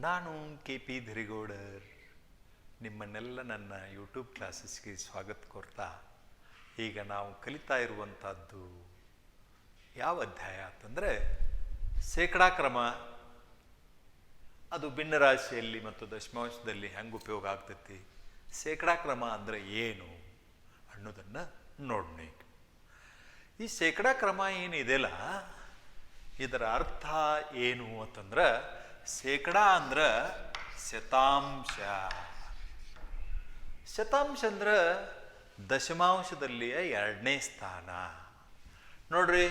ನಾನು KP ಧರಿಗೌಡರ್ ನಿಮ್ಮನ್ನೆಲ್ಲ ನನ್ನ ಯೂಟ್ಯೂಬ್ ಕ್ಲಾಸಸ್ಗೆ ಸ್ವಾಗತ ಕೋರ್ತಾ ಈಗ ನಾವು ಕಲಿತಾ ಇರುವಂಥದ್ದು ಯಾವ ಅಧ್ಯಾಯ ಅಂತಂದರೆ ಶೇಕಡಾ ಕ್ರಮ. ಅದು ಭಿನ್ನ ರಾಶಿಯಲ್ಲಿ ಮತ್ತು ದಶಮಾಂಶದಲ್ಲಿ ಹೆಂಗೆ ಉಪಯೋಗ ಆಗ್ತೈತಿ, ಶೇಕಡಾ ಕ್ರಮ ಅಂದರೆ ಏನು ಅನ್ನೋದನ್ನು ನೋಡೋಣ. ಈ ಶೇಕಡಾ ಕ್ರಮ ಏನಿದೆಯಲ್ಲ ಇದರ ಅರ್ಥ ಏನು ಅಂತಂದ್ರೆ ಶೇಕಡಾ ಅಂದ್ರೆ ಶತಾಂಶ. ಶತಾಂಶ ಅಂದ್ರೆ ದಶಮಾಂಶದಲ್ಲಿಯ 2ನೇ ಸ್ಥಾನ. ನೋಡ್ರಿ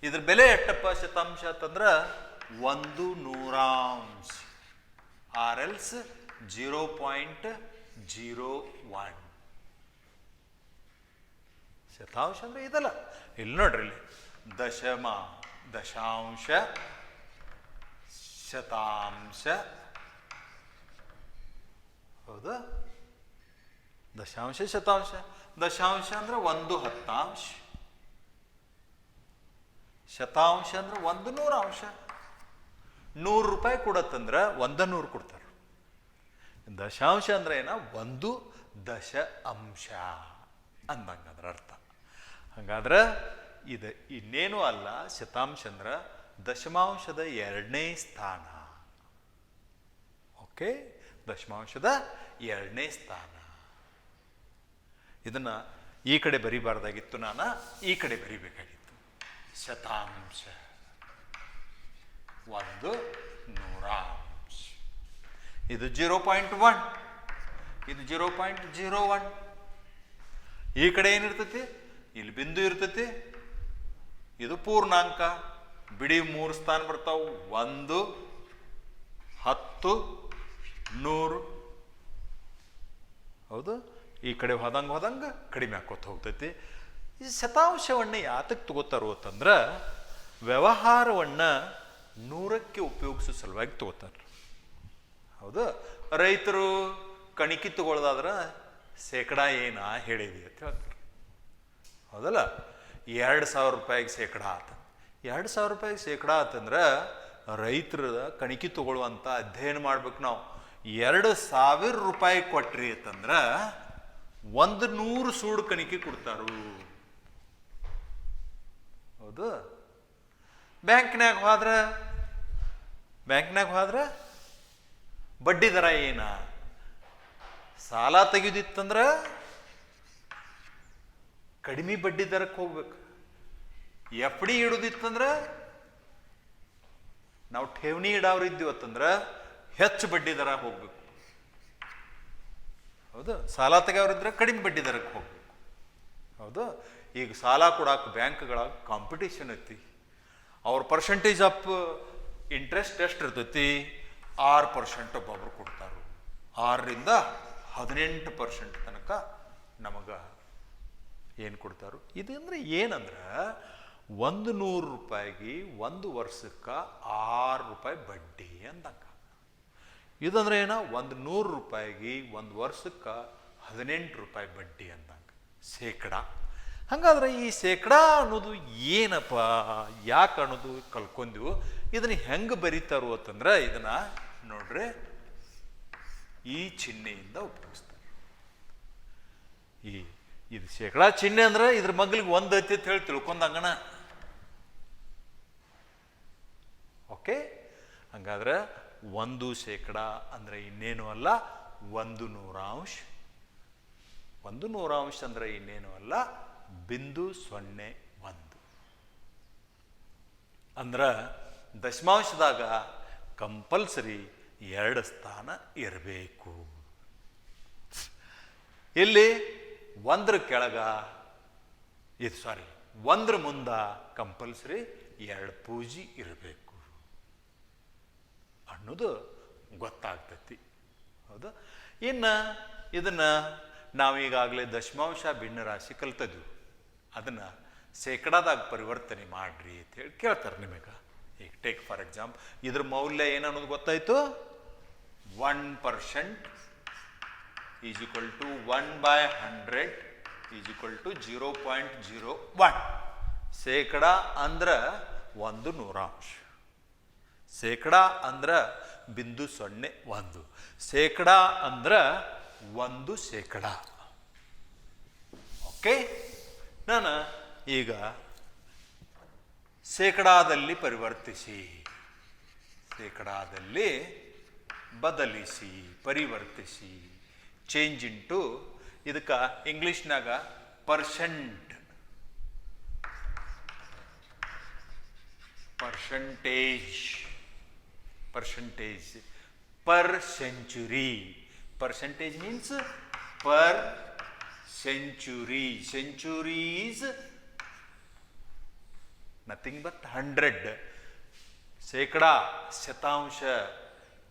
ಇದ್ರ ಬೆಲೆ ಎಷ್ಟಪ್ಪ ಶತಾಂಶ ಅಂತಂದ್ರೆ 1/100 ಆರ್ ಎಲ್ಸ್ 0.01. ಶತಾಂಶ ಅಂದ್ರೆ ಇದಲ್ಲ. ಇಲ್ಲಿ ನೋಡ್ರಿ, ಇಲ್ಲಿ ದಶಾಂಶ, ಶತಾಂಶ, ಹೌದಾ? ದಶಾಂಶ ಶತಾಂಶ. ದಶಾಂಶ ಅಂದ್ರೆ 1/10, ಶತಾಂಶ ಅಂದ್ರೆ 1/100. 100 ರೂಪಾಯಿ ಕೊಡತ್ತಂದ್ರೆ 100 ಕೊಡ್ತಾರೆ. ದಶಾಂಶ ಅಂದ್ರೆ ಏನ 1 ದಶ ಅಂಶ ಅಂದಂಗ ಅದ್ರ ಅರ್ಥ. ಹಂಗಾದ್ರೆ ಇದು ಇನ್ನೇನು ಅಲ್ಲ, ಶತಾಂಶ ಅಂದ್ರೆ ದಶಮಾಂಶದ 2ನೇ ಸ್ಥಾನ. ಓಕೆ, ದಶಮಾಂಶದ 2ನೇ ಸ್ಥಾನ. ಇದನ್ನ ಈ ಕಡೆ ಬರಿಬಾರ್ದಾಗಿತ್ತು, ನಾನು ಈ ಕಡೆ ಬರಿಬೇಕಾಗಿತ್ತು. ಶತಾಂಶ 1/100. ಇದು 0.1, ಇದು 0.01. ಈ ಕಡೆ ಏನಿರ್ತೈತಿ, ಇಲ್ಲಿ ಬಿಂದು ಇರ್ತೈತಿ. ಇದು ಪೂರ್ಣಾಂಕ. ಬಿಡಿ 3 ಸ್ಥಾನ ಬರ್ತಾವು, 1, 10, 100. ಹೌದು, ಈ ಕಡೆ ಹೋದಂಗ ಕಡಿಮೆ ಹಾಕೋತ ಹೋಗ್ತೈತಿ. ಈ ಶತಾಂಶವನ್ನ ಯಾತಕ್ಕೆ ತಗೋತಾರೋ ಅಂತಂದ್ರೆ ವ್ಯವಹಾರವನ್ನ 100ಕ್ಕೆ ಉಪಯೋಗಿಸೋ ಸಲುವಾಗಿ ತಗೋತಾರೆ. ಹೌದು, ರೈತರು ಕಣಿಕಿ ತಗೊಳ್ಳೋದಾದ್ರೆ ಶೇಕಡಾ ಏನ ಹೇಳಿದೆ ಅಂತ ಹೇಳ್ತಾರೆ. ಹೌದಲ್ಲ, 2,000 ರೂಪಾಯಿಗೆ ಶೇಕಡಾ ಆತ. 2,000 ರೂಪಾಯಿಗೆ ಶೇಕಡಾ ಆತಂದ್ರೆ ರೈತರ ಕಣಿಕಿ ತಗೊಳ್ಳುವಂಥ ಅಧ್ಯಯನ ಮಾಡ್ಬೇಕು ನಾವು. 2,000 ರೂಪಾಯಿ ಕೊಟ್ರಿ ಅಂತಂದ್ರೆ 100 ಸೂಡು ಕಣಿಕಿ ಕೊಡ್ತಾರು. ಹೌದು, ಬ್ಯಾಂಕ್ನಾಗ ಹೋದ್ರೆ ಬಡ್ಡಿ ದರ ಏನ? ಸಾಲ ತೆಗೆದಿತ್ತಂದ್ರೆ ಕಡಿಮೆ ಬಡ್ಡಿ ದರಕ್ಕೆ ಹೋಗ್ಬೇಕು. FD ಇಡುದಿತ್ತಂದ್ರೆ, ನಾವು ಠೇವಣಿ ಇಡೋರು ಇದ್ದೀವತ್ತಂದ್ರೆ ಹೆಚ್ಚು ಬಡ್ಡಿ ದರ ಹೋಗ್ಬೇಕು. ಹೌದು, ಸಾಲ ತೆಗೆಯೋರಿದ್ರೆ ಕಡಿಮೆ ಬಡ್ಡಿ ದರಕ್ಕೆ ಹೋಗ್ಬೇಕು. ಹೌದು, ಈಗ ಸಾಲ ಕೊಡಾಕ ಬ್ಯಾಂಕ್ಗಳಾಗ ಕಾಂಪಿಟೇಷನ್ ಐತಿ. ಅವ್ರ ಪರ್ಸೆಂಟೇಜ್ ಆಫ್ ಇಂಟ್ರೆಸ್ಟ್ ಎಷ್ಟು ಇರ್ತೈತಿ? 6% ಒಬ್ಬೊಬ್ರು ಕೊಡ್ತಾರು. 6ರಿಂದ 18% ತನಕ ನಮಗ ಏನು ಕೊಡ್ತಾರು. ಇದು ಅಂದ್ರೆ ಏನಂದ್ರೆ 100 ರೂಪಾಯಿಗೆ 1 ವರ್ಷಕ್ಕೆ 6 ರೂಪಾಯಿ ಬಡ್ಡಿ ಅಂದಂಗ. ಇದಂದ್ರೆ ಏನ, 100 ರೂಪಾಯಿಗೆ 1 ವರ್ಷಕ್ಕೆ 18 ರೂಪಾಯಿ ಬಡ್ಡಿ ಅಂದಂಗ ಶೇಕಡಾ. ಹಂಗಾದ್ರೆ ಈ ಶೇಕಡಾ ಅನ್ನೋದು ಏನಪ್ಪ, ಯಾಕೆ ಅನ್ನೋದು ಕಲ್ಕೊಂಡ್ವು. ಇದನ್ನ ಹೆಂಗೆ ಬರೀತಾರು ಅಂತಂದ್ರೆ ಇದನ್ನ ನೋಡ್ರಿ, ಈ ಚಿಹ್ನೆಯಿಂದ ಉಪಯೋಗಿಸ್ತಾರೆ. ಇದು ಶೇಕಡಾ ಚಿಹ್ನೆ ಅಂದ್ರೆ ಇದ್ರ ಮಗ್ಲಿಗೆ 1 ಐತಿ ಅಂತ ಹೇಳಿ ತಿಳ್ಕೊಂಡಂಗಣ. ಓಕೆ, ಹಂಗಾದ್ರೆ 1 ಅಂದ್ರೆ ಇನ್ನೇನು ಅಲ್ಲ 1/100. 1/100 ಅಂದ್ರೆ ಇನ್ನೇನು ಅಲ್ಲ 0.01. ಅಂದ್ರ ದಶಮಾಂಶದಾಗ ಕಂಪಲ್ಸರಿ 2 ಸ್ಥಾನ ಇರಬೇಕು. ಇಲ್ಲಿ 1ರ ಕೆಳಗ, ಇದು ಸಾರಿ 1ರ ಮುಂದ ಕಂಪಲ್ಸರಿ 2 ಪೂಜಿ ಇರಬೇಕು ಅನ್ನೋದು ಗೊತ್ತಾಗ್ತೈತಿ. ಹೌದಾ? ಇನ್ನು ಇದನ್ನ ನಾವೀಗಾಗಲೇ ದಶಮಾಂಶ ಭಿನ್ನ ರಾಶಿ ಕಲ್ತದ್ವಿ. ಅದನ್ನ ಶೇಕಡಾದಾಗ ಪರಿವರ್ತನೆ ಮಾಡ್ರಿ ಅಂತ ಹೇಳಿ ಕೇಳ್ತಾರೆ ನಿಮಗೆ. ಈಗ ಟೇಕ್ ಫಾರ್ ಎಕ್ಸಾಂಪಲ್, ಇದ್ರ ಮೌಲ್ಯ ಏನನ್ನೋದು ಗೊತ್ತಾಯ್ತು. 1% is equal to 1/100 is equal to 0.01. ಶೇಕಡಾ ಅಂದ್ರೆ 1/100. ಶೇಕಡಾ ಅಂದ್ರೆ 0.01. ಶೇಕಡ ಅಂದ್ರೆ 1%. ಓಕೆ, ನಾನು ಈಗ ಶೇಕಡಾದಲ್ಲಿ ಪರಿವರ್ತಿಸಿ, ಶೇಕಡಾದಲ್ಲಿ ಬದಲಿಸಿ, ಪರಿವರ್ತಿಸಿ, ಚೇಂಜ್ ಇಂಟು, ಇದಕ್ಕೆ ಇಂಗ್ಲೀಷ್ನಾಗ percentage per century. Percentage means per century. Century is nothing but 100. ಶೇಕಡ, ಶತಾಂಶ,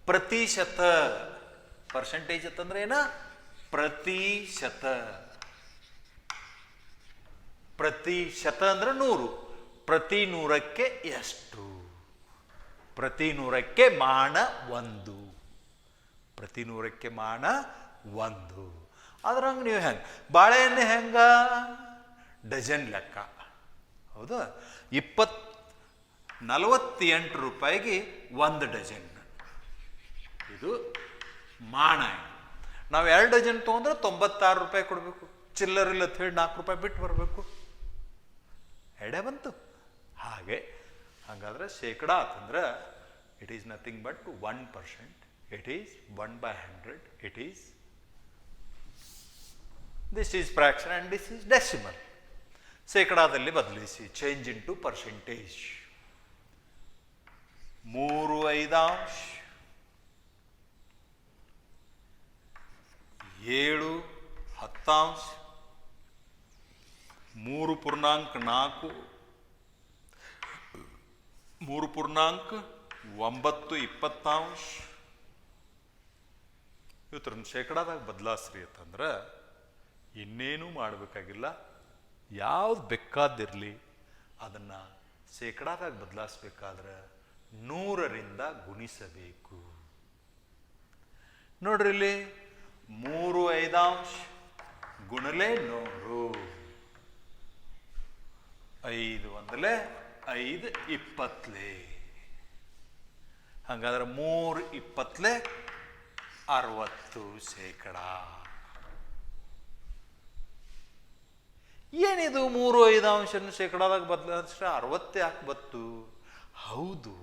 ಪ್ರತಿಶತ. ಪರ್ಸೆಂಟೇಜ್ ಅಂತಂದ್ರೆ ಏನ? ಪ್ರತಿಶತ. ಪ್ರತಿಶತ ಅಂದ್ರೆ 100. ಪ್ರತಿ 100ಕ್ಕೆ ಎಷ್ಟು? ಪ್ರತಿ 100ಕ್ಕೆ ಮಾನ 1. ಪ್ರತಿ 100ಕ್ಕೆ ಮಾನ 1. ಅದ್ರಂಗೆ ನೀವು ಹೆಂಗೆ ಬಾಳೆಹಣ್ಣು ಹೆಂಗ? ಡಜನ್ ಲೆಕ್ಕ. ಹೌದು, 48 ರೂಪಾಯಿಗೆ 1 ಡಜನ್. ಇದು ಮಾನ. ನಾವು 2 ಡಜನ್ ತೊಗೊಂಡ್ರೆ 96 ರೂಪಾಯಿ ಕೊಡಬೇಕು. ಚಿಲ್ಲರಿಲ್ಲ ಅಂತ ಹೇಳಿ 4 ರೂಪಾಯಿ ಬಿಟ್ಟು ಬರಬೇಕು. ಎಡೆ ಬಂತು. ಹಾಗೆ ಹಾಗಾದ್ರೆ ಶೇಕಡ ಅಂತಂದ್ರೆ it is nothing but 1%. It is 1/100. It is, this is fraction and this is decimal. ಶೇಕಡಾದಲ್ಲಿ ಬದಲಿಸಿ, ಚೇಂಜ್ ಇಂಟು ಪರ್ಸೆಂಟೇಜ್. 3/5, 7/10, 3.4, 3.9/20. ಇವತ್ತರನ್ನ ಶೇಕಡಾದಾಗ ಬದಲಾಸ್ರಿ ಅಂತಂದ್ರೆ ಇನ್ನೇನು ಮಾಡಬೇಕಾಗಿಲ್ಲ. ಯಾವ್ದು ಬೇಕಾದಿರಲಿ ಅದನ್ನು ಶೇಕಡಾದಾಗ ಬದಲಾಯಿಸ್ಬೇಕಾದ್ರೆ 100ರಿಂದ ಗುಣಿಸಬೇಕು. ನೋಡ್ರಿ ಇಲ್ಲಿ 3/5 ಗುಣಲೆ 100. 5 1 5 20. ಹಾಗಾದ್ರೆ 3 20 60%. ಏನಿದು 3/5 ಶೇಕಡಾದಾಗ ಬದಲಾಯಿಸಿದ್ರೆ 60 ಯಾಕೆ ಬತ್ತು? ಹೌದು,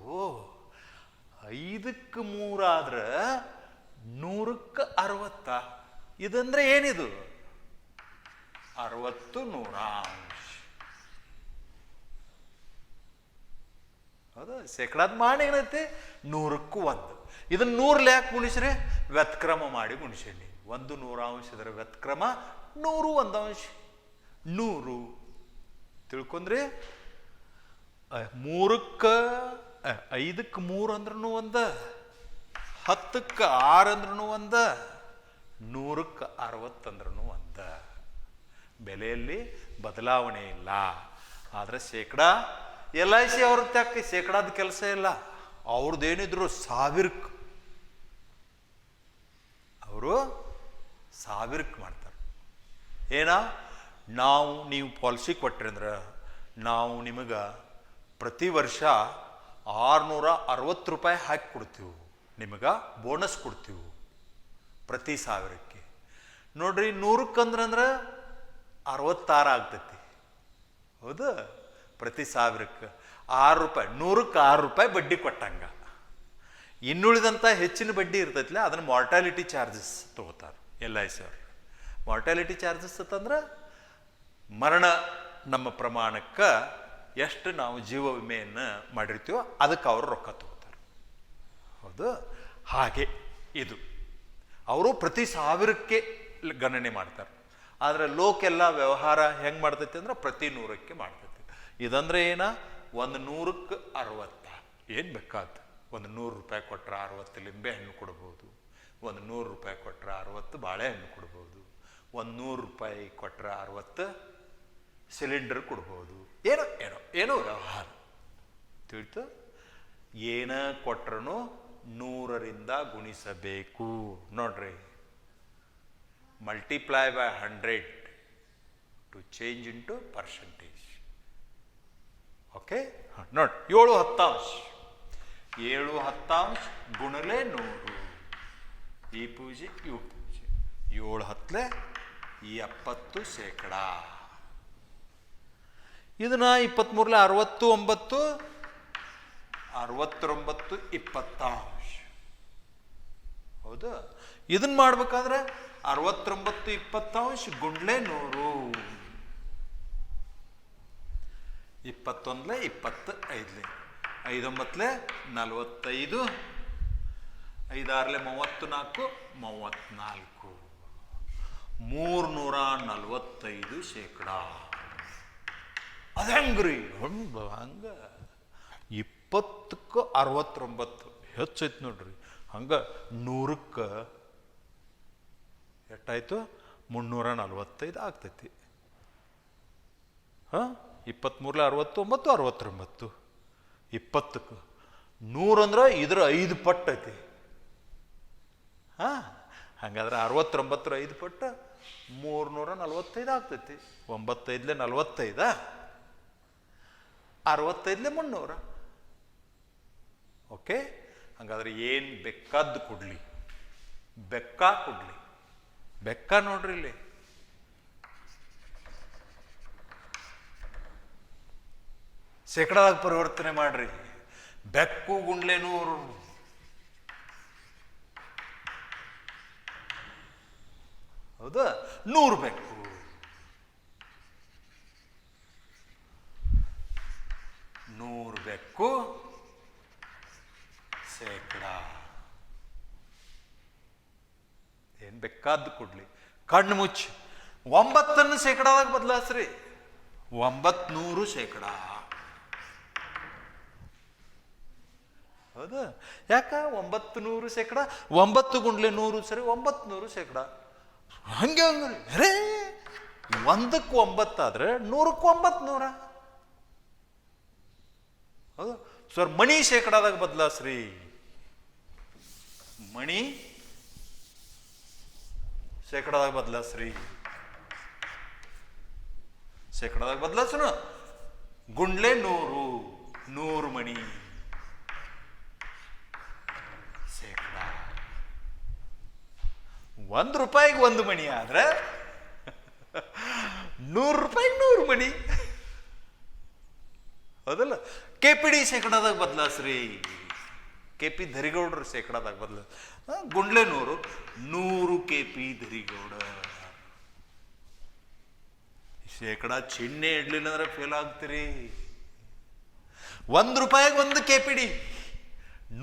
5ಕ್ಕೆ 3 ಆದ್ರೆ 100ಕ್ಕೆ 60. ಇದಂದ್ರೆ ಏನಿದು? 60 100. ಹೌದಾ? ಶೇಕಡಾದ ಮಾಡಿ ಏನೈತಿ? 100ಕ್ಕೆ 1. ಇದನ್ನ 100 ಯಾಕೆ ಗುಣಿಸ್ರಿ? ವ್ಯತ್ಕ್ರಮ ಮಾಡಿ ಗುಣಿಸೇನಿ. 1 100 ಇದರ ವ್ಯತ್ಕ್ರಮ 100 1 100. ತಿಳ್ಕೊಂಡ್ರಿ? 3ಕ್ಕೆ 5ಕ್ಕೆ 3 ಅಂದ್ರೂ 1, 10ಕ್ಕೆ 6 ಅಂದ್ರೂ 1, 100ಕ್ಕೆ 60 ಅಂದ್ರೂ 1. ಬೆಲೆಯಲ್ಲಿ ಬದಲಾವಣೆ ಇಲ್ಲ. ಆದರೆ ಶೇಕಡ LIC ಅವ್ರದ್ದು ಯಾಕೆ ಶೇಕಡಾದ ಕೆಲಸ ಇಲ್ಲ. ಅವ್ರದ್ದೇನಿದ್ರು 1000ಕ್ಕೆ, ಅವರು 1000ಕ್ಕೆ ಮಾಡ್ತಾರೆ. ಏನ? ನೀವು ಪಾಲಿಸಿ ಕೊಟ್ರಿ ಅಂದ್ರೆ ನಾವು ನಿಮಗೆ ಪ್ರತಿ ವರ್ಷ 660 ರೂಪಾಯಿ ಹಾಕಿ ಕೊಡ್ತೀವಿ. ನಿಮಗೆ ಬೋನಸ್ ಕೊಡ್ತೀವಿ ಪ್ರತಿ 1000ಕ್ಕೆ. ನೋಡ್ರಿ, 100ಕ್ಕೆ ಅಂದ್ರೆ 66 ಆಗ್ತೈತಿ. ಹೌದು, ಪ್ರತಿ 1000ಕ್ಕೆ 6 ರೂಪಾಯಿ. 100ಕ್ಕೆ 6 ರೂಪಾಯಿ ಬಡ್ಡಿ ಕೊಟ್ಟಂಗ. ಇನ್ನುಳಿದಂಥ ಹೆಚ್ಚಿನ ಬಡ್ಡಿ ಇರ್ತೈತಿಲ್ಲ, ಅದನ್ನು ಮಾರ್ಟಾಲಿಟಿ ಚಾರ್ಜಸ್ ತಗೋತಾರೆ LIC ಅವರು. ಮಾರ್ಟಾಲಿಟಿ ಚಾರ್ಜಸ್ ಅಂತಂದ್ರೆ ಮರಣ ನಮ್ಮ ಪ್ರಮಾಣಕ್ಕೆ ಎಷ್ಟು ನಾವು ಜೀವ ವಿಮೆಯನ್ನು ಮಾಡಿರ್ತೀವೋ ಅದಕ್ಕೆ ಅವರು ರೊಕ್ಕ ತಗೋತಾರೆ. ಹೌದು, ಹಾಗೆ ಇದು ಅವರು ಪ್ರತಿ 1000ಕ್ಕೆ ಗಣನೆ ಮಾಡ್ತಾರೆ. ಆದರೆ ಲೋಕೆಲ್ಲ ವ್ಯವಹಾರ ಹೆಂಗೆ ಮಾಡ್ತೈತಿ ಅಂದ್ರೆ ಪ್ರತಿ 100ಕ್ಕೆ ಮಾಡ್ತೈತಿ. ಇದಂದ್ರೆ ಏನ? 100ಕ್ಕೆ 60. ಏನು ಬೇಕಾದ 100 ರೂಪಾಯಿ ಕೊಟ್ಟರೆ 60 ಲಿಂಬೆ ಹಣ್ಣು ಕೊಡ್ಬೋದು. 100 ರೂಪಾಯಿ ಕೊಟ್ಟರೆ 60 ಬಾಳೆಹಣ್ಣು ಕೊಡ್ಬೋದು. 100 ರೂಪಾಯಿ ಕೊಟ್ಟರೆ 60 ಸಿಲಿಂಡರ್ ಕೊಡ್ಬೋದು. ಏನೋ ಏನೋ ಏನೋ ವ್ಯವಹಾರ ತಿಳಿತು. ಏನ ಕೊಟ್ರೂ 100ರಿಂದ ಗುಣಿಸಬೇಕು. ನೋಡ್ರಿ, multiply by 100 to change into percentage. Okay, ನೋಡಿ 7/10. 7/10 ಗುಣಲೆ 100. ಈ ಪೂಜೆ ಇವು ಪೂಜೆ 7/10 70%. ಇದನ್ನ 23 69 69 20. ಹೌದಾ? ಇದನ್ನ ಮಾಡ್ಬೇಕಾದ್ರೆ 69 20 ಗುಂಡ್ಲೆ 100. 21 25 5 9 45 5 34 34 345%. ಅದು ಹೆಂಗ್ರಿ? ಹಂಗ 20ಕ್ಕೆ 69 ಹೆಚ್ಚೈತಿ ನೋಡ್ರಿ. ಹಂಗ 100ಕ್ಕೆ ಎಷ್ಟಾಯ್ತು? 345 ಆಗ್ತೈತಿ. 23 69 69 20ಕ್ಕೆ 100 ಅಂದ್ರೆ ಇದ್ರ 5 ಪಟ್ಟು ಐತಿ. ಹಂಗಾದ್ರೆ 69 5 ಪಟ್ಟು 345 ಆಗ್ತೈತಿ. 9 45 65 300. ಓಕೆ. ಹಂಗಾದ್ರೆ ಏನು ಬೇಕಾದ್ದು ಕೊಡ್ಲಿ, ಬೆಕ್ಕ ಕೊಡ್ಲಿ, ಬೆಕ್ಕ ನೋಡ್ರಿ ಇಲ್ಲಿ ಶೇಕಡಾದಾಗ ಪರಿವರ್ತನೆ ಮಾಡ್ರಿ. ಬೆಕ್ಕು ಗುಂಡ್ಲೆ 100. ಹೌದಾ? 100 ಬೆಕ್ಕು. ಬೆಕ್ಕು ಶೇಕಡ. ಏನ್ ಬೇಕಾದ್ದು ಕೊಡ್ಲಿ. ಕಣ್ಣು ಮುಚ್ಚಿ 9 ಶೇಕಡಾದಾಗ ಬದಲಾಯಿಸ್ರಿ. 900%. ಹೌದಾ? ಯಾಕ 900%? 9 ಗುಂಡ್ಲೆ 100 ಸರಿ 900%. ಹಂಗೆ ಹಂಗ್ರಿ. ಅರೇ 1ಕ್ಕೆ 9 ಆದ್ರೆ 100ಕ್ಕೆ 900. ಹೌದಾ ಸರ್? ಮಣಿ ಶೇಕಡಾದಾಗ ಬದಲಾಯಿಸ್ರಿ. ಮಣಿ ಶೇಕಡಾದಾಗ ಬದಲಾಯಿಸ್ರಿ. ಶೇಕಡಾದಾಗ ಬದಲಾಯಿಸೋಣ. ಗುಂಡ್ಲೆ 100 100 ಮಣಿ ಶೇಕಡ. 1 ರೂಪಾಯಿಗೆ 1 ಮಣಿ ಆದ್ರೆ 100 ರೂಪಾಯಿಗೆ 100 ಮಣಿ. ಹೌದಲ್ಲ? KPD ಶೇಕಡಾದಾಗ ಬದಲಾಯಿಸ್ರಿ. KP ಧರಿಗೌಡ್ರ ಶೇಕಡಾದಾಗ ಗುಂಡ್ಲೆ 100 100 KP ಧರಿಗೌಡ. ಶೇಕಡ ಚಿಹ್ನೆ ಇಡ್ಲಿಲ್ಲ ಅಂದ್ರೆ ಫೇಲ್ ಆಗ್ತೀರಿ. 1 ರೂಪಾಯಿಗೆ 1 KPD,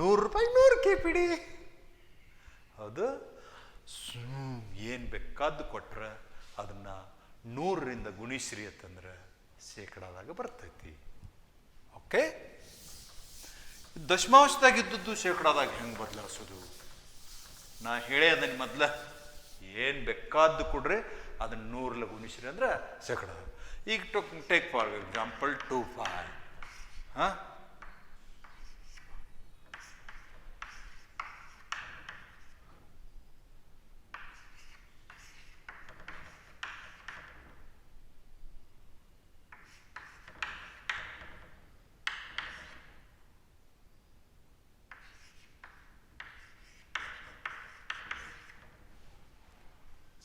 100 ರೂಪಾಯಿಗೆ 100 KPD. ಹೌದು? ಏನ್ ಬೇಕಾದ್ದು ಕೊಟ್ರ ಅದನ್ನ 100ರಿಂದ ಗುಣಿಸ್ರಿ ಅಂತಂದ್ರೆ ಶೇಕಡಾದಾಗ ಬರ್ತೈತಿ. ಓಕೆ? ದಶಮಾಂಶದಾಗ ಇದ್ದದ್ದು ಶೇಕಡಾದಾಗ ಹೆಂಗೆ ಬದಲಾಯಿಸೋದು? ನಾ ಹೇಳೇ ಅದನ್ನ ಮೊದ್ಲ. ಏನ್ ಬೇಕಾದ್ದು ಕೊಡ್ರಿ ಅದನ್ನ 100ರಲ್ಲಿ ಗುಣಿಸ್ರಿ ಅಂದ್ರೆ ಶೇಕಡ. ಈಗ ಟೇಕ್ ಫಾರ್ ಎಕ್ಸಾಂಪಲ್ 25.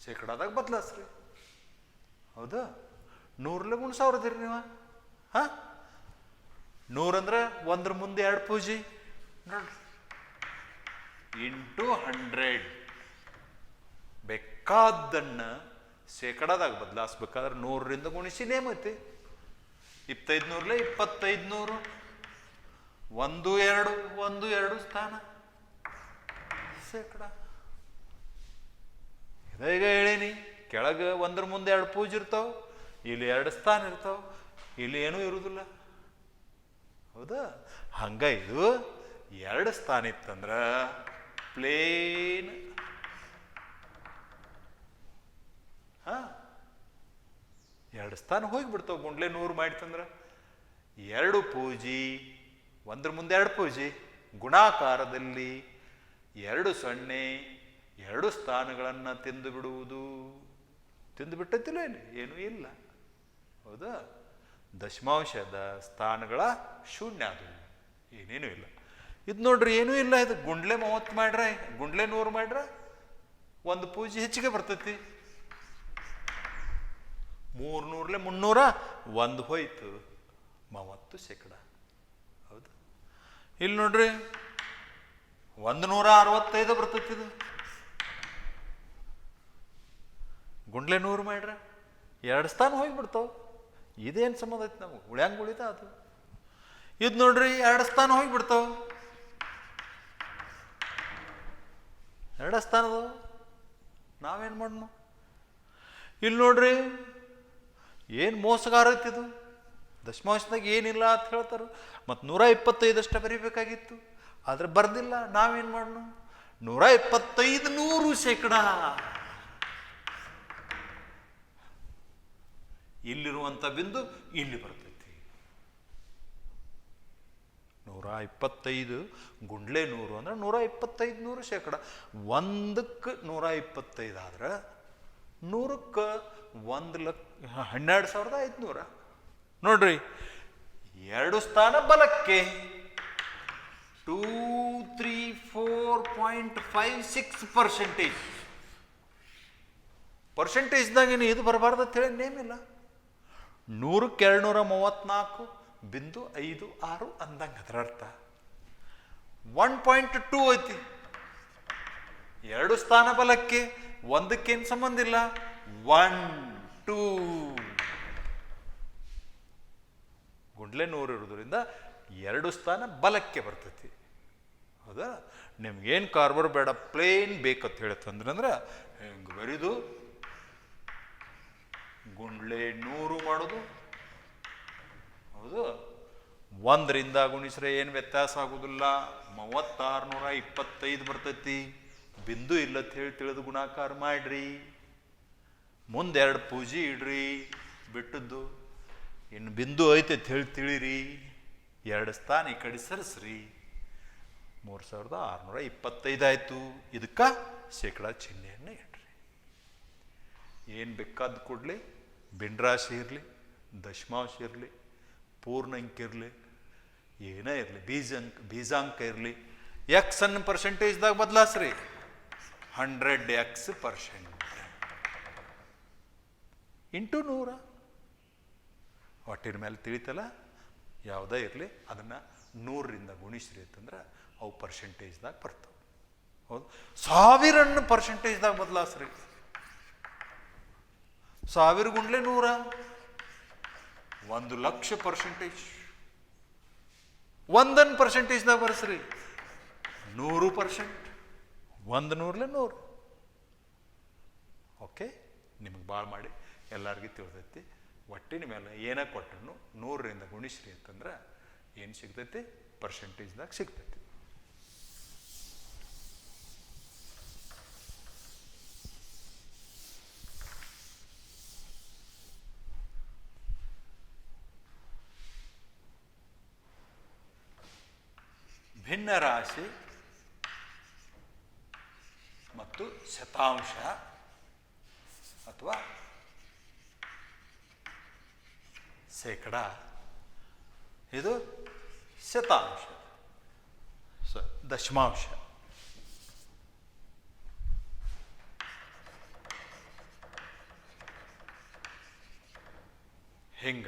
ಶೇಕಡಾದಾಗ ಬದಲಾಯಿಸ್ರಿ. ಹೌದಾ? 100ರಲ್ಲಿ ಗುಣಿಸೋರದಿರಿ ನೀವು. 100 ಅಂದ್ರೆ 1ರ ಮುಂದೆ 2 ಪೂಜಿ ನೋಡ್ರಿ. ಇಂಟು 100. ಬೇಕಾದನ್ನ ಶೇಕಡಾದಾಗ ಬದಲಾಯಿಸ್ಬೇಕಾದ್ರೆ 100ರಿಂದ ಗುಣಿಸಿ ನೇಮತಿ. 2500 2500 1 2 1 2 ಸ್ಥಾನ ಶೇಕಡ. ಈಗ ಹೇಳೀನಿ, ಕೆಳಗೆ 1ರ ಮುಂದೆ 2 ಪೂಜೆ ಇರ್ತಾವ, ಇಲ್ಲಿ 2 ಸ್ಥಾನ ಇರ್ತಾವ, ಇಲ್ಲಿ ಏನೂ ಇರುವುದಿಲ್ಲ. ಹೌದಾ? ಹಂಗ ಇದು 2 ಸ್ಥಾನ ಇತ್ತಂದ್ರ ಪ್ಲೇನ್ 2 ಸ್ಥಾನ ಹೋಗಿಬಿಡ್ತಾವ. ಗುಂಡ್ಲೆ 100 ಮಾಡಿತಂದ್ರ 2 ಪೂಜಿ, 1ರ ಮುಂದೆ 2 ಪೂಜಿ, ಗುಣಾಕಾರದಲ್ಲಿ 2 0 2 ಸ್ಥಾನಗಳನ್ನು ತಿಂದು ಬಿಡುವುದು. ತಿಂದು ಬಿಟ್ಟತಿಲ್ಲ, ಏನೂ ಇಲ್ಲ. ಹೌದಾ? ದಶಮಾಂಶದ ಸ್ಥಾನಗಳ ಶೂನ್ಯ, ಅದು ಏನೇನೂ ಇಲ್ಲ. ಇದು ನೋಡ್ರಿ ಏನೂ ಇಲ್ಲ, ಇದು ಗುಂಡ್ಲೆ 30 ಮಾಡ್ರೆ, ಗುಂಡ್ಲೆ 100 ಮಾಡ್ರೆ ಒಂದು ಪೂಜೆ ಹೆಚ್ಚಿಗೆ ಬರ್ತೈತಿ. 300 300 ಒಂದು ಹೋಯ್ತು 30%. ಹೌದು. ಇಲ್ಲಿ ನೋಡ್ರಿ 165 ಬರ್ತೈತಿ. ಇದು ಗುಂಡ್ಲೆ 100 ಮಾಡ್ರೆ 2 ಸ್ಥಾನ ಹೋಗಿಬಿಡ್ತಾವ. ಇದೇನು ಸಂಬಂಧ ಐತಿ ನಮಗೆ? ಉಳ್ಯಾಂಗ ಉಳಿತ ಅದು. ಇದು ನೋಡ್ರಿ 2 ಸ್ಥಾನ ಹೋಗಿಬಿಡ್ತಾವ. 2 ಸ್ಥಾನದ ನಾವೇನು ಮಾಡೋಣ? ಇಲ್ಲಿ ನೋಡ್ರಿ ಏನು ಮೋಸಗಾರ ಐತಿದು. ದಶಮಾಂಶದಾಗ ಏನಿಲ್ಲ ಅಂತ ಹೇಳ್ತಾರೆ, ಮತ್ತು 125 ಬರೀಬೇಕಾಗಿತ್ತು, ಆದರೆ ಬರ್ದಿಲ್ಲ. ನಾವೇನು ಮಾಡೋಣ? 125 100%. ಇಲ್ಲಿರುವಂಥ ಬಿಂದು ಇಲ್ಲಿ ಬರ್ತೈತಿ. 125 ಗುಂಡ್ಲೆ 100 ಅಂದ್ರೆ 125 100%. 1ಕ್ಕೆ 125 ಆದ್ರೆ 100ಕ್ಕೆ 1,12,500. ನೋಡ್ರಿ 2 ಸ್ಥಾನ ಬಲಕ್ಕೆ 234.56%. ಪರ್ಸೆಂಟೇಜ್ದಾಗೇನು ಇದು ಬರಬಾರ್ದು ಅಂತ ಹೇಳಿ ನೇಮಿಲ್ಲ. 100ಕ್ಕೆ 234.56 ಅಂದಂಗೆ ಅದರ ಅರ್ಥ 1.2 ಐತಿ. 2 ಸ್ಥಾನ ಬಲಕ್ಕೆ 1ಕ್ಕೇನು ಸಂಬಂಧ ಇಲ್ಲ. 1 2 ಗುಂಡ್ಲೆ 100 ಇರೋದ್ರಿಂದ 2 ಸ್ಥಾನ ಬಲಕ್ಕೆ ಬರ್ತೈತಿ. ಹೌದಾ? ನಿಮ್ಗೇನು ಕಾರ್ಬರ್ ಬೇಡ, ಪ್ಲೇನ್ ಬೇಕಂತ ಹೇಳತ್ತಂದ್ರೆ ಹೆಂಗೆ ಬರೀದು ಗುಂಡ್ಲೆ 100 ಮಾಡೋದು. ಹೌದು. 1ರಿಂದ ಗುಣಿಸ್ರೆ ಏನು ವ್ಯತ್ಯಾಸ ಆಗೋದಿಲ್ಲ. 3625 ಬರ್ತೈತಿ. ಬಿಂದು ಇಲ್ಲತ್ ಹೇಳಿ ತಿಳಿದು ಗುಣಾಕಾರ ಮಾಡ್ರಿ. ಮುಂದೆ 2 ಪೂಜಿ ಇಡ್ರಿ ಬಿಟ್ಟದ್ದು. ಇನ್ನು ಬಿಂದು ಐತೆ ಹೇಳಿ ತಿಳಿರಿ. 2 ಸ್ಥಾನ ಈ ಕಡೆ ಸರಿಸ್ರಿ. 3625 ಆಯಿತು. ಇದಕ್ಕೆ ಶೇಕಡಾ ಚಿಹ್ನೆಯನ್ನು ಇಡ್ರಿ. ಏನು ಬೇಕಾದ ಕೊಡಲಿ, ಭಿನ್ನರಾಶಿ ಇರಲಿ, ದಶಮಾಂಶ ಇರಲಿ, ಪೂರ್ಣಾಂಕ ಇರಲಿ, ಏನೇ ಇರಲಿ, ಬೀಜಾಂಕ ಇರಲಿ, ಎಕ್ಸ್ ಅನ್ನು ಪರ್ಸೆಂಟೇಜ್ದಾಗ ಬದಲಾಸ್ರಿ. 100x% into 100. ಒಟ್ಟಿನ ಮೇಲೆ ತಿಳಿತಲ್ಲ. ಯಾವುದೇ ಇರಲಿ ಅದನ್ನು 100ರಿಂದ ಗುಣಿಸ್ರಿ ಅಂತಂದ್ರೆ ಅವು ಪರ್ಸೆಂಟೇಜ್ದಾಗ ಬರ್ತವೆ. ಹೌದು. 1000 ಪರ್ಸೆಂಟೇಜ್ದಾಗ ಬದಲಾಸ್ರಿ. 1000 ಗುಂಡ್ಲೆ 100 1,00,000%. 1 ಪರ್ಸೆಂಟೇಜ್ದಾಗ ಬರ್ಸ್ರಿ 100%. 100 ಓಕೆ. ನಿಮಗೆ ಭಾಳ ಮಾಡಿ ಎಲ್ಲರಿಗೂ ತಿಳಿದೈತಿ. ಒಟ್ಟಿನ ಮೇಲೆ ಏನೇ ಕೊಟ್ಟರು 100ರಿಂದ ಗುಣಿಸ್ರಿ ಅಂತಂದ್ರೆ ಏನು ಸಿಗ್ತೈತಿ? ಪರ್ಸೆಂಟೇಜ್ದಾಗ ಸಿಗ್ತೈತಿ. ಭಿನ್ನ ರಾಶಿ ಮತ್ತು ಶತಾಂಶ ಅಥವಾ ಶೇಕಡ. ಇದು ಶತಾಂಶ, ದಶಮಾಂಶ. ಹಿಂಗ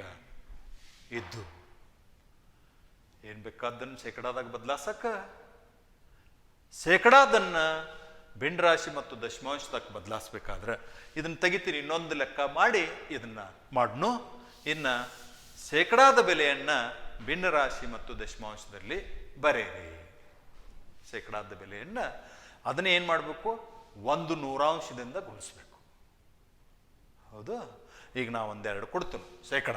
ಇದ್ದು ಏನು ಬೇಕಾದನ್ನು ಶೇಕಡಾದಾಗ ಬದಲಾಸಕ್ಕ, ಶೇಕಡಾದನ್ನು ಭಿನ್ನರಾಶಿ ಮತ್ತು ದಶಮಾಂಶದಾಗ ಬದಲಾಯಿಸ್ಬೇಕಾದ್ರೆ ಇದನ್ನು ತೆಗಿತೀನಿ. ಇನ್ನೊಂದು ಲೆಕ್ಕ ಮಾಡಿ ಇದನ್ನು ಮಾಡ್ನು. ಇನ್ನು ಶೇಕಡಾದ ಬೆಲೆಯನ್ನು ಭಿನ್ನರಾಶಿ ಮತ್ತು ದಶಮಾಂಶದಲ್ಲಿ ಬರೆಯಿರಿ. ಶೇಕಡಾದ ಬೆಲೆಯನ್ನು ಅದನ್ನ ಏನು ಮಾಡಬೇಕು? 1/100ದಿಂದ ಗುಣಿಸ್ಬೇಕು. ಹೌದು. ಈಗ ನಾವು ಒಂದೆರಡು ಕೊಡ್ತೀವಿ. ಶೇಕಡ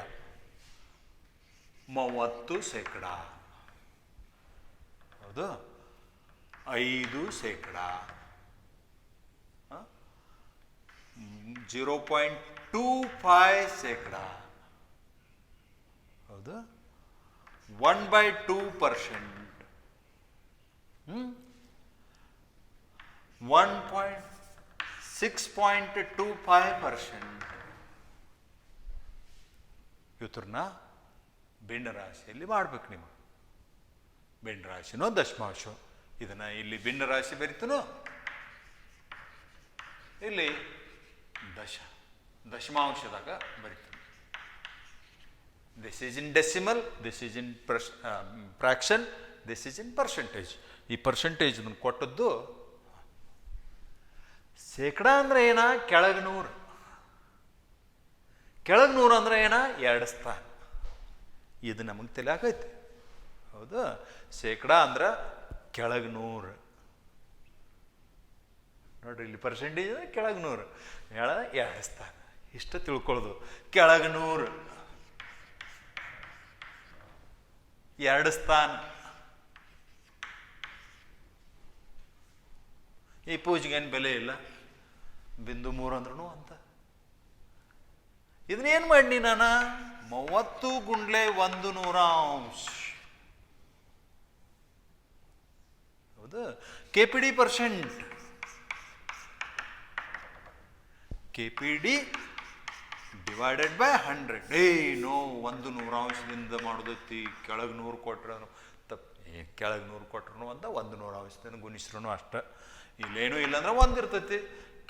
30%. ಹೌದು. 5%. 0.25%. ಹೌದು. 1/2%. 6.25%. ಇವತ್ತನ್ನ ಭಿನ್ನ ರಾಶಿಯಲ್ಲಿ ಮಾಡ್ಬೇಕು ನೀವು. ಭಿನ್ನ ರಾಶಿನೋ ದಶಮಾಂಶ. ಇದನ್ನ ಇಲ್ಲಿ ಭಿನ್ನ ರಾಶಿ ಬರಿತನೋ, ಇಲ್ಲಿ ದಶಮಾಂಶದಾಗ ಬರಿತೀನಿ. This is in decimal, this is in fraction, this is in percentage. ಈ ಪರ್ಸೆಂಟೇಜ್ ಕೊಟ್ಟದ್ದು ಶೇಕಡ ಅಂದ್ರೆ ಏನ, ಕೆಳಗೆ 100. ಕೆಳಗೆ 100 ಅಂದ್ರೆ ಏನ, 2 ಸ್ಥಾನ. ಇದು ನಮಗೆ ತಿಳಿಯಾಕೈತಿ. ಹೌದಾ? ಶೇಕಡ ಅಂದ್ರೆ ಕೆಳಗೆ 100. ನೋಡ್ರಿ, ಇಲ್ಲಿ ಪರ್ಸೆಂಟೇಜ್ ಕೆಳಗೆ 100, 2 ಸ್ಥಾನ. ಇಷ್ಟ ತಿಳ್ಕೊಳ್ಳೋದು. ಕೆಳಗೆ 100 2 ಸ್ಥಾನ. ಈ ಪೂಜೆಗೇನು ಬೆಲೆ ಇಲ್ಲ. ಬಿಂದು 3 ಅಂದ್ರೂ ಅಂತ. ಇದನ್ನೇನು ಮಾಡಿ ನಾನು 30 ಗುಂಡ್ಲೆ 1/100. ಹೌದು? KPD percent, KPD divided by 100. ನೋ 1/100 ಮಾಡೋದೈತಿ. ಕೆಳಗೆ 100 ಕೊಟ್ರೆ ತಪ್ಪು. ಕೆಳಗೆ 100 ಕೊಟ್ರು ಅಂತ 1/100 ಗುಣಿಸ್ರು ಅಷ್ಟ. ಇಲ್ಲೇನೂ ಇಲ್ಲಾಂದ್ರೆ 1 ಇರ್ತೈತಿ.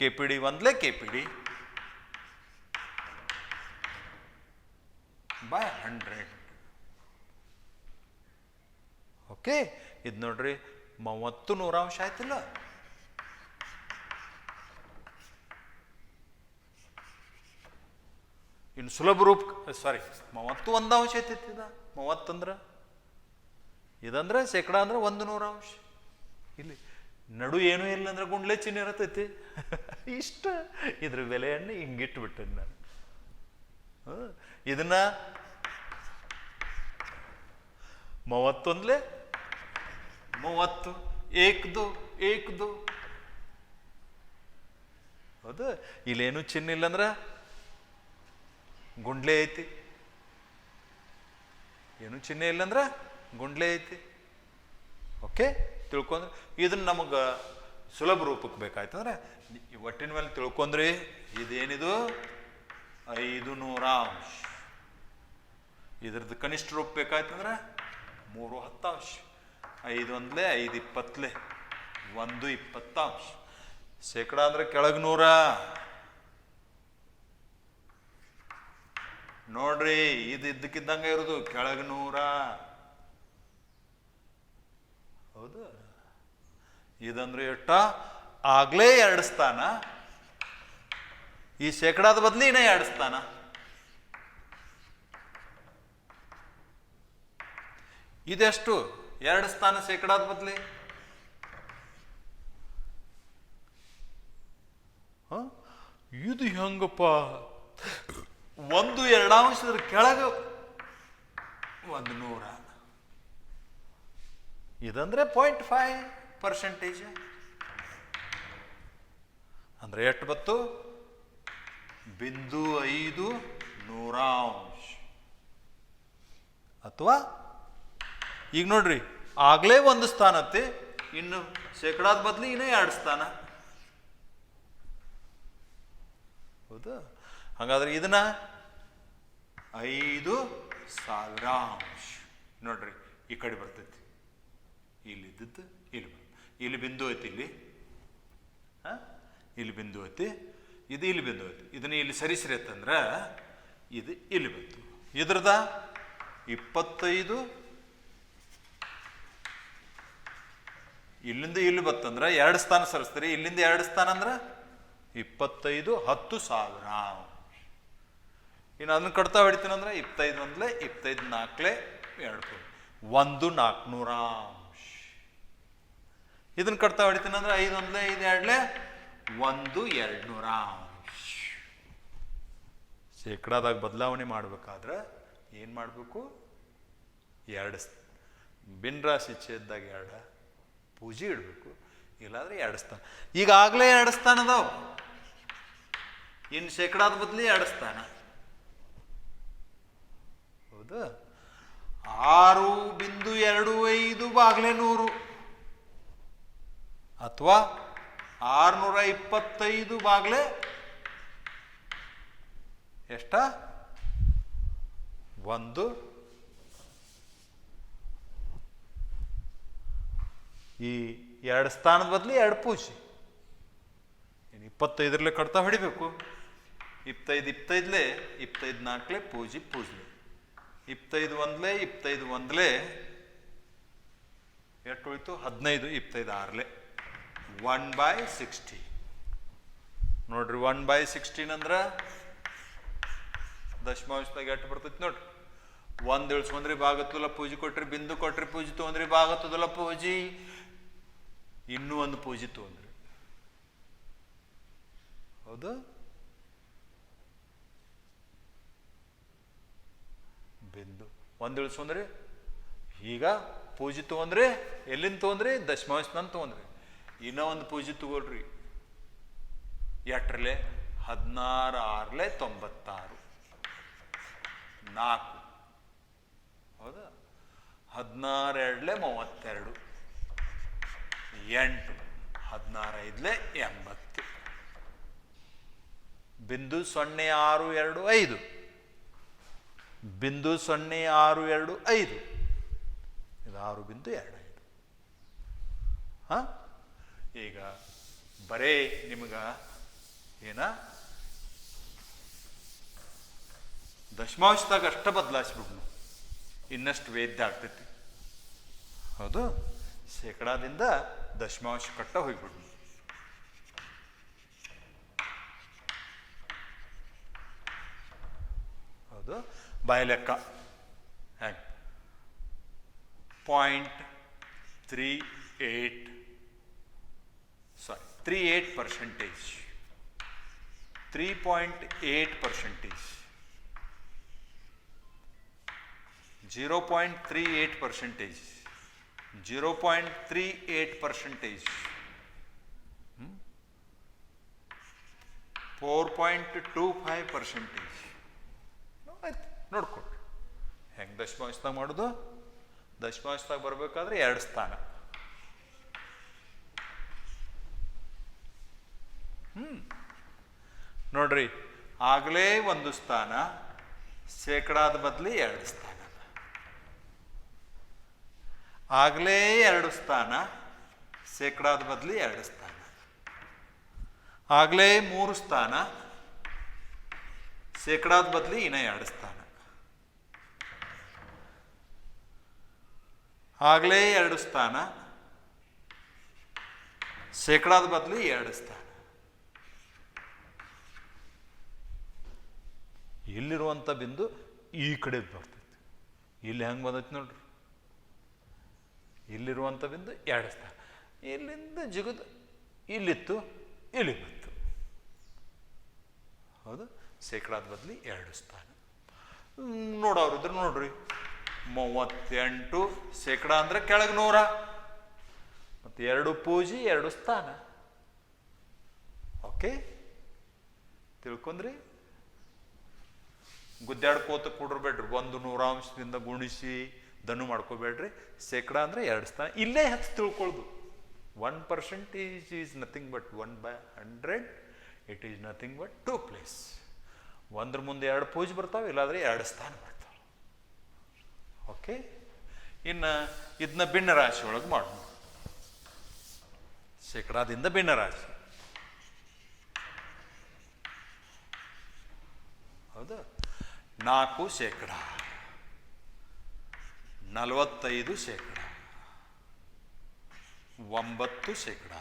KPD 1 KPD by 100. ಓಕೆ, ಇದು ನೋಡ್ರಿ 30 100 ಆಯ್ತಿಲ್ಲ. ಇನ್ನು ಸುಲಭ ರೂಪ, ಸಾರಿ 30 1/1 ಐತಿದ. 30 ಅಂದ್ರೆ ಇದಂದ್ರೆ ಶೇಕಡ ಅಂದ್ರೆ 1/100. ಇಲ್ಲಿ ನಡು ಏನೂ ಇಲ್ಲ ಅಂದ್ರೆ ಗುಂಡ್ಲೆ ಚಿಹ್ನೆ ಇರತೈತಿ. ಇಷ್ಟ ಇದ್ರ ಬೆಲೆಯನ್ನು ಹಿಂಗಿಟ್ಟು ಬಿಟ್ಟೇನೆ ನಾನು. ಇದನ್ನ 31 30 1 ಹೌದು? ಇಲ್ಲೇನು ಚಿಹ್ನೆ ಇಲ್ಲ ಅಂದ್ರೆ ಗುಂಡ್ಲೆ ಐತಿ. ಏನು ಚಿಹ್ನೆ ಇಲ್ಲಂದ್ರೆ ಗುಂಡ್ಲೆ ಐತಿ. ಓಕೆ, ತಿಳ್ಕೊಂಡ್ರೆ ಇದನ್ನ ನಮಗೆ ಸುಲಭ ರೂಪಕ್ಕೆ ಬೇಕಾಯ್ತಂದ್ರೆ ಒಟ್ಟಿನ ಮೇಲೆ ತಿಳ್ಕೊಂಡ್ರಿ. ಇದೇನಿದು 500. ಇದ್ರದ್ದು ಕನಿಷ್ಠ ರೂಪ ಬೇಕಾಯ್ತಂದ್ರೆ 3 10. 5 1 5 20 1 20. ಶೇಕಡ ಅಂದ್ರೆ ಕೆಳಗೆ 100. ನೋಡ್ರಿ, ಇದು ಇದ್ದಕ್ಕಿದ್ದಂಗೆ ಇರೋದು ಕೆಳಗೆ 100. ಹೌದು? ಇದಂದ್ರೆ ಎಷ್ಟ? ಆಗ್ಲೇ 2 ಸ್ಥಾನ. ಈ ಶೇಕಡಾದ ಬದಲಿ ಇನ್ನ 2 ಸ್ಥಾನ. ಇದೆಷ್ಟು? 2 ಸ್ಥಾನ ಶೇಕಡಾದ ಬದಲಿ. ಇದು ಹೆಂಗಪ್ಪ? 1/2 ಕೆಳಗೆ 100. ಇದಂದ್ರೆ 0.5%. ಅಂದ್ರೆ ಎಷ್ಟು ಬತ್ತು? ಬಿಂದು 5 100. ಅಥವಾ ಈಗ ನೋಡ್ರಿ, ಆಗ್ಲೇ 1 ಸ್ಥಾನ ಐತಿ, ಇನ್ನು ಶೇಕಡಾದ ಬದಲಿ ಇನ್ನೂ 2 ಸ್ಥಾನ. ಹೌದಾ? ಹಾಗಾದ್ರೆ ಇದನ್ನ 5,000 ನೋಡ್ರಿ, ಈ ಕಡೆ ಬರ್ತೈತಿ. ಇಲ್ಲಿದ್ದು ಇಲ್ಲಿ ಬಿಂದು ಐತಿ. ಇಲ್ಲಿ ಬಿಂದು ಐತಿ, ಇದು ಇಲ್ಲಿ ಬಿಂದು ಐತಿ. ಇದನ್ನ ಇಲ್ಲಿ ಸರಿಸ್ರಿ ಅಂತಂದ್ರೆ ಇದು ಇಲ್ಲಿ ಬಂತು. ಇದ್ರದ 25 ಇಲ್ಲಿಂದ ಇಲ್ಲಿ ಬತ್ತಂದ್ರೆ 2 ಸ್ಥಾನ ಸರಿಸ್ತೀರಿ. ಇಲ್ಲಿಂದ 2 ಸ್ಥಾನ ಅಂದ್ರೆ 25 10,000. ಇನ್ನು ಅದನ್ನ ಕಟ್ತಾ ಹೊಡಿತೀನಿ ಅಂದ್ರೆ 25 1 25 4 2 1,400. ಇದನ್ನ ಕಟ್ತಾ ಹೊಡಿತೀನಿ ಅಂದ್ರೆ 5 1 5 2 1,200. ಶೇಕಡಾದಾಗ ಬದಲಾವಣೆ ಮಾಡ್ಬೇಕಾದ್ರೆ ಏನ್ ಮಾಡ್ಬೇಕು? 2 ಭಿನ್ನ ರಾಶಿ ಛೇದದಾಗ 2 ಪೂಜೆ ಇಡಬೇಕು. ಇಲ್ಲಾಂದ್ರೆ 2 ಸ್ಥಾನ. ಈಗಾಗಲೇ 2 ಸ್ಥಾನ ಅದಾವ. ಇನ್ನು ಶೇಕಡಾದ ಬದಲಿ 2 ಸ್ಥಾನ. ಹೌದಾ? 6.25 ಬಾಗ್ಲೆ 100 ಅಥವಾ 625 ಬಾಗ್ಲೆ ಎಷ್ಟ? 1 ಈ 2 ಸ್ಥಾನದ ಬದಲು 2 ಪೂಜೆ. ಇನ್ನು 25 ಕಡ್ತಾ ಹೊಡಿಬೇಕು. 25 25ಲೇ 25 4ಲೇ ಪೂಜೆ ಪೂಜ್ಲೆ 25 1ಲೇ 25 1ಲೇ ಎಷ್ಟು ಉಳಿತು 15 25 6ಲೇ 1/16. ನೋಡ್ರಿ 1/16 ಅಂದ್ರೆ ದಶಮಾಂಶದಾಗ ಎಷ್ಟು ಬರ್ತೈತಿ ನೋಡ್ರಿ. 1 ಇಳಿಸ್ಕೊಂಡ್ರಿ ಭಾಗತ್ತಲ್ಲ ಪೂಜೆ ಕೊಟ್ರಿ, ಬಿಂದು ಕೊಟ್ರಿ ಪೂಜೆ ತೊಗೊಂಡ್ರಿ, ಭಾಗತ್ತದಲ್ಲ ಪೂಜಿ, ಇನ್ನೂ ಒಂದು ಪೂಜೆ ತೊಗೊಂಡ್ರಿ. ಹೌದು, ಬಿಂದು 1 ಇಳಿಸ್ಕೊಂಡ್ರಿ. ಈಗ ಪೂಜೆ ತೊಗೊಂಡ್ರಿ, ಎಲ್ಲಿಂದ ತೊಗೊಂಡ್ರಿ ದಶಮಾಂಶನ ತೊಗೊಂಡ್ರಿ. ಇನ್ನೂ ಒಂದು ಪೂಜೆ ತಗೊಳ್ರಿ. ಎಟ್ರಲೆ 16 6ಲೇ 96 4. ಹೌದಾ, 16 2ಲೇ 32 8 16 5ಲೇ 80. ಬಿಂದು 0 6 2 5 ಬಿಂದು 0 6 2 5 ಇದು 6 ಬಿಂದು 2 5. ಹಾ, ಈಗ ಬರೇ ನಿಮ್ಗ ಏನ ದಶಮಾಂಶದಾಗ ಅಷ್ಟ ಬದಲಾಯಿಸ್ಬಿಡ್ನು, ಇನ್ನಷ್ಟು ವೇದ್ಯ ಆಗ್ತೈತಿ. ಹೌದು, ಶೇಕಡಾದಿಂದ ದಶಮಾಂಶ ಕಟ್ಟ ಹೋಗ್ಬಿಡ್ನು. ಹೌದು, ಬಾಯಿ ಲೆಕ್ಕ ಹೆಂಗೆ 0.38 3.8%, 3.8%, 0.38%, 0.38%, 4.25%. ಆಯ್ತು, ನೋಡ್ಕೊಡ್ರಿ ಹೆಂಗೆ ದಶಮಾಂಶದಾಗ ಮಾಡೋದು. ದಶಮಾಂಶದಾಗ ಬರಬೇಕಾದ್ರೆ 2 ಸ್ಥಾನ. ನೋಡ್ರಿ, ಆಗಲೇ 1 ಸ್ಥಾನ, ಶೇಕಡಾದ ಬದಲು 2 ಸ್ಥಾನ. ಆಗಲೇ 2 ಸ್ಥಾನ, ಶೇಕಡಾದ ಬದಲು 2 ಸ್ಥಾನ. ಆಗಲೇ 3 ಸ್ಥಾನ, ಶೇಕಡಾದ ಬದಲು ಇನ್ನ 2 ಸ್ಥಾನ. ಆಗಲೇ 2 ಸ್ಥಾನ, ಶೇಕಡಾದ ಬದಲು 2 ಸ್ಥಾನ. ಇಲ್ಲಿರುವಂಥ ಬಿಂದು ಈ ಕಡೆ ಬರ್ತೈತಿ. ಇಲ್ಲಿ ಹೆಂಗೆ ಬಂದೈತಿ ನೋಡ್ರಿ, ಇಲ್ಲಿರುವಂಥ ಬಿಂದು 2 ಸ್ಥಾನ. ಇಲ್ಲಿಂದ ಜಿಗುದು ಇಲ್ಲಿತ್ತು, ಇಲ್ಲಿ ಬಂತು. ಹೌದು, ಶೇಕಡಾದ ಬದಲು 2 ಸ್ಥಾನ. ನೋಡೋರಿದ್ರೆ ನೋಡ್ರಿ, 38 ಶೇಕಡ ಅಂದ್ರೆ ಕೆಳಗೆ 100, ಮತ್ತು 2 ಪೂಜಿ 2 ಸ್ಥಾನ. ಓಕೆ, ತಿಳ್ಕೊಂಡ್ರಿ. ಗುದ್ದಾಡ್ಕೋತ ಕೂಡಿರ್ಬೇಡ್ರಿ, 1 100 ಗುಣಿಸಿ ದನ್ನು ಮಾಡ್ಕೋಬೇಡ್ರಿ. ಶೇಕಡ ಅಂದ್ರೆ 2 ಸ್ಥಾನ. ಇಲ್ಲೇ ಹೆಚ್ಚು ತಿಳ್ಕೊಳ್ದು. 1% is nothing but 1/100, it is nothing but 2 place. 1 ಮುಂದೆ 2 ಪೂಜೆ ಬರ್ತಾವೆ, ಇಲ್ಲಾಂದ್ರೆ 2 ಸ್ಥಾನ ಬರ್ತಾವೆ. ಓಕೆ, ಇನ್ನು ಇದನ್ನ ಭಿನ್ನ ರಾಶಿ ಒಳಗೆ ಮಾಡೋಣ. ಶೇಕಡಾದಿಂದ ಭಿನ್ನ ರಾಶಿ. ಹೌದಾ, 4 ಶೇಕಡ, 45 ಶೇಕಡ, 9 ಶೇಕಡ,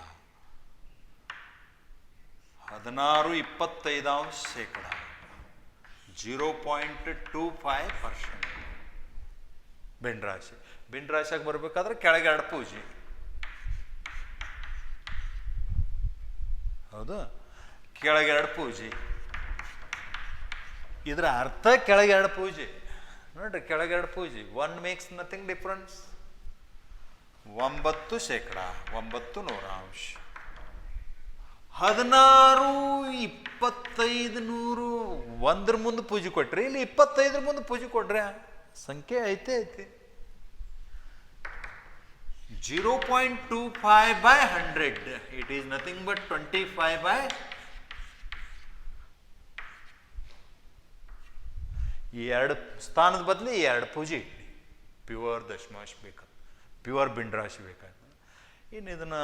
16 25 ಶೇಕಡ, 0.25%. ಭಿನ್ನ ರಾಶಿ. ಭಿನ್ನ ರಾಶಿಯಾಗಿ ಬರ್ಬೇಕಾದ್ರೆ ಕೆಳಗೆ 2 ಪೂಜೆ. ಹೌದಾ, ಕೆಳಗೆ 2 ಪೂಜೆ. ಇದರ ಅರ್ಥ ಕೆಳಗೆ 2 ಪೂಜೆ. ನೋಡ್ರಿ, ಕೆಳಗೆ 2 ಪೂಜೆ. 1 ಮೇಕ್ಸ್ ನಥಿಂಗ್ ಡಿಫ್ರೆನ್ಸ್. 9 ಶೇಕಡ, 9 100. 16 25 100. 1 ಮುಂದೆ ಪೂಜೆ ಕೊಟ್ರಿ, ಇಲ್ಲಿ 25 ಮುಂದೆ ಪೂಜೆ ಕೊಟ್ರೆ ಸಂಖ್ಯೆ ಐತೆ ಐತಿ. 0.25/100. It is nothing but 25/. ಈ 2 ಸ್ಥಾನದ ಬದಲು 2 ಪೂಜೆ ಇಟ್ಟಿ. ಪ್ಯೂರ್ ದಶಮಾಂಶ ಬೇಕಾದ, ಪ್ಯೂರ್ ಭಿನ್ನ ರಾಶಿ ಬೇಕಾದ. ಇನ್ನು ಇದನ್ನು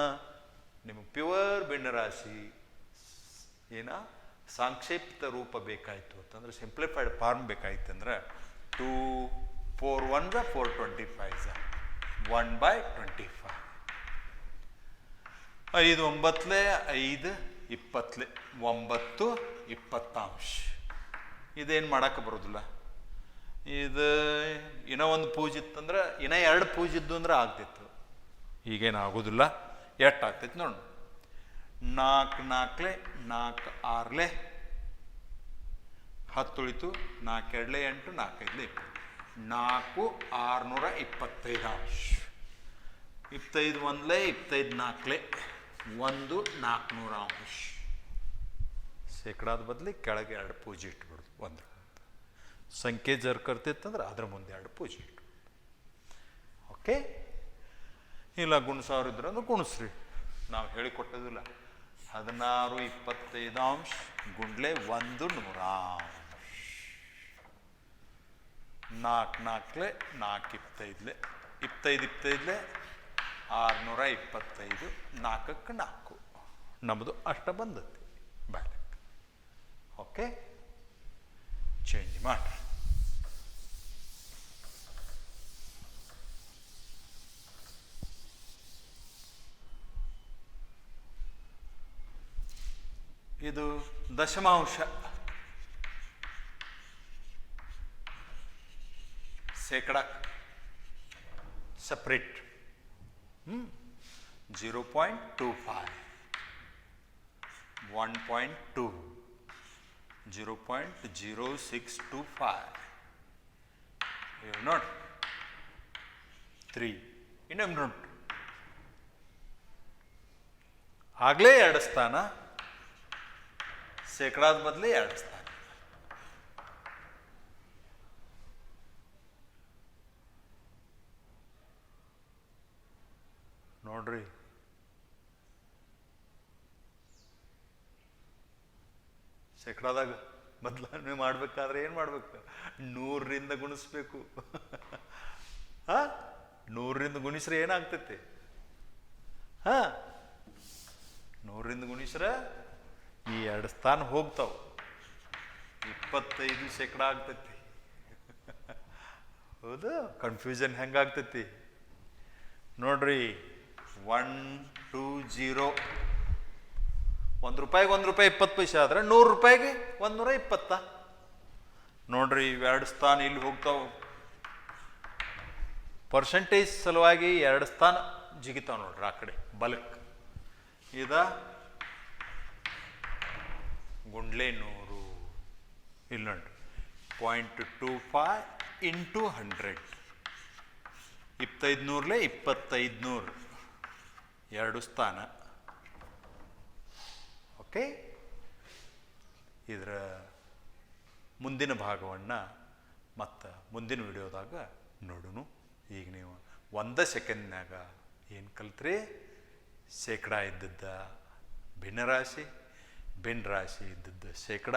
ನಿಮಗೆ ಪ್ಯೂರ್ ಭಿನ್ನರಾಶಿ ಏನ ಸಾಂಕ್ಷೇಪಿತ ರೂಪ ಬೇಕಾಯಿತು ಅಂತಂದ್ರೆ ಸಿಂಪ್ಲಿಫೈಡ್ ಫಾರ್ಮ್ ಬೇಕಾಯ್ತು ಅಂದ್ರೆ 2 4 1 425 1/25 5 9 5 20 9 20 ಇದೇನು ಮಾಡಕ್ಕೆ ಬರೋದಿಲ್ಲ. ಇದು ಇನ್ನೂ ಒಂದು ಪೂಜೆ ಇತ್ತಂದ್ರೆ ಇನ್ನೂ 2 ಪೂಜೆ ಇದ್ದು ಅಂದ್ರೆ ಆಗ್ತಿತ್ತು. ಈಗೇನು ಆಗೋದಿಲ್ಲ. ಎಷ್ಟು ಆಗ್ತೈತಿ ನೋಡು. 4 4 4 6 10 ಉಳಿತು. 4 2 8 4 5 4 625 25 1 25 4 1 400 ಶೇಕಡಾದ ಬದಲಿ ಕೆಳಗೆ 2 ಪೂಜೆ ಇಟ್ಬಿಡೋದು. ಒಂದು ಸಂಖ್ಯೆ ಜರ್ಕರ್ತಿತ್ತಂದ್ರೆ ಅದ್ರ ಮುಂದೆ 2 ಪೂಜೆ ಇಟ್ಟು. ಓಕೆ, ಇಲ್ಲ ಗುಣಿಸೋರು ಇದ್ರೆ ಅಂದ್ರೆ ಗುಣಿಸ್ರಿ, ನಾವು ಹೇಳಿಕೊಟ್ಟೋದಿಲ್ಲ. 16 25 ಗುಂಡ್ಲೆ 1 100 4 4 4 25 25 25 625 4ಕ್ಕೆ 4 ನಮ್ಮದು ಅಷ್ಟ ಬಂದತಿ ಬ್ಯಾಲೆಕ್. ಓಕೆ, ಚೇಂಜ್ ಮಾಡಿ. ಇದು ದಶಮಾಂಶ. ಶೇಕಡ ಸಪ್ರೇಟ್ 0.25 1.2 0.0625 ಇವು ನೋಡಿ 3 ಇನ್ನೊಮ್ಮೆ ನೋಡಿ. ಆಗಲೇ 2 ಸ್ಥಾನ, ಶೇಕಡಾದ ಬದಲೇ 2 ಸ್ಥಾನ. ನೋಡ್ರಿ, ಶೇಕಡಾದಾಗ ಬದಲಾವಣೆ ಮಾಡ್ಬೇಕಾದ್ರೆ ಏನು ಮಾಡ್ಬೇಕು? 100ರಿಂದ ಗುಣಿಸ್ಬೇಕು. 100ರಿಂದ ಗುಣಿಸ್ರೆ ಏನಾಗ್ತೈತಿ? 100ರಿಂದ ಗುಣಿಸ್ರೆ ಈ 2 ಸ್ಥಾನ ಹೋಗ್ತಾವ. 25 ಶೇಕಡ ಆಗ್ತೈತಿ. ಹೌದು, ಕನ್ಫ್ಯೂಷನ್ ಹೆಂಗಾಗ್ತೈತಿ ನೋಡ್ರಿ. 1 2 0 1 ರೂಪಾಯಿಗೆ 1 ರೂಪಾಯಿ 20 ಪೈಸೆ ಆದ್ರೆ 100 ರೂಪಾಯಿಗೆ 120 ನೋಡ್ರಿ. ಇವು 2 ಸ್ಥಾನ ಇಲ್ಲಿ ಹೋಗ್ತಾವ. ಪರ್ಸೆಂಟೇಜ್ ಸಲುವಾಗಿ 2 ಸ್ಥಾನ ಜಿಗಿತಾವ ನೋಡ್ರಿ ಆ ಕಡೆ ಬಲ್ಕ್. ಇದ ಗುಂಡ್ಲೆ 100 ಇಲ್ಲಿ ನೋಡ್ರಿ 0.25 ಇಂಟು 100 2500 2500 2 ಸ್ಥಾನ. ಓಕೆ, ಇದರ ಮುಂದಿನ ಭಾಗವನ್ನು ಮತ್ತು ಮುಂದಿನ ವಿಡಿಯೋದಾಗ ನೋಡೋಣ. ಈಗ ನೀವು 1 ಸೆಕೆಂಡ್ನಾಗ ಏನು ಕಲ್ತ್ರಿ? ಶೇಕಡ ಇದ್ದದ್ದ ಭಿನ್ನರಾಶಿ, ಭಿನ್ನರಾಶಿ ಇದ್ದದ್ದು ಶೇಕಡ,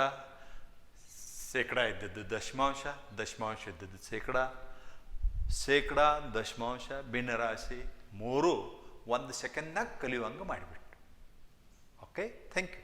ಶೇಕಡ ಇದ್ದದ್ದು ದಶಮಾಂಶ, ದಶಮಾಂಶ ಇದ್ದದ್ದು ಶೇಕಡ, ಶೇಕಡ ದಶಮಾಂಶ ಭಿನ್ನರಾಶಿ 3 1 ಸೆಕೆಂಡ್ನಾಗ ಕಲಿಯುವಂಗೆ ಮಾಡಿಬಿಟ್ಟು. Okay, thank you.